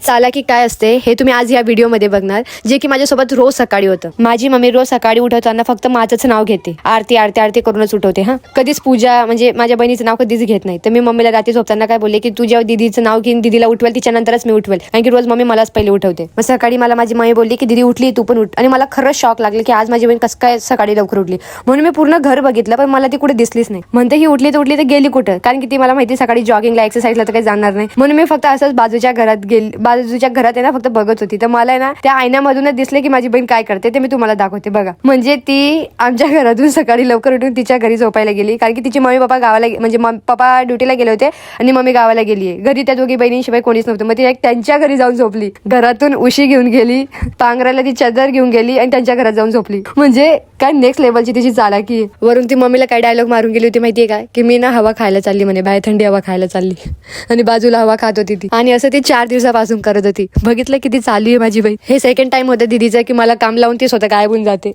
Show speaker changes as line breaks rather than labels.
चालाकी काय असते हे तुम्ही आज या व्हिडिओमध्ये बघणार, जे की माझ्यासोबत रोज सकाळी होतं. माझी मम्मी रोज सकाळी उठवताना फक्त माझंच नाव घेते, आरती आरती आरती करूनच उठवते. हा, कधीच पूजा म्हणजे माझ्या बहिणीचं नाव कधीच घेत नाही. तर मी मम्मीला रात्री झोपताना काय बोलले की तू जेव्हा दीदीचं नाव घेऊन दीदीला उठवेल तिच्यानंतरच मी उठवेल, कारण की रोज मम्मी मलाच पहिले उठवते. मग सकाळी मला माझी मम्मी बोलली की दीदी उठली तू पण उठ, आणि मला खरंच शॉक लागले की आज माझी बहीण कसं काय सकाळी लवकर उठली. म्हणून मी पूर्ण घर बघितलं पण मला ती कुठे दिसलीच नाही. म्हणते ही उठली तर गेली कुठं, कारण की ती मला माहिती सकाळी जॉगिंगला एक्सरसाइजला तर काही जाणार नाही. म्हणून मी फक्त असंच बाजूच्या घरात आहे ना फक्त बघत होती. तर मला आहे ना त्या आयनामधूनच दिसले की माझी बहीण काय करते ते मी तुम्हाला दाखवते बघा. म्हणजे ती आमच्या घरातून सकाळी लवकर उठून तिच्या घरी झोपायला गेली, कारण की तिची मम्मी पप्पा गावाला म्हणजे पप्पा ड्युटीला गेले होते आणि मम्मी गावाला गेलीये. घरी त्या दोघी बहिणींशिवाय कोणीच नव्हतं. मग ती त्यांच्या घरी जाऊन झोपली, घरातून उशी घेऊन गेली, पांघरायला ती चादर घेऊन गेली आणि त्यांच्या घरात जाऊन झोपली. म्हणजे काय नेक्स्ट लेवलची तिची चालाकी. वरून ती मम्मीला काय डायलॉग मारून गेली होती माहितीये काय, की मी ना हवा खायला चालली म्हणे, बाहेर थंडी हवा खायला चालली, आणि बाजूला हवा खात होती ती. आणि असं ती 4 दिवसापासून करत होती. बघितलं किती चालू आहे माझी बहीण. हे सेकंड टाइम होतं दीदीचं की मला काम लावून ती स्वतः गायब होऊन जाते.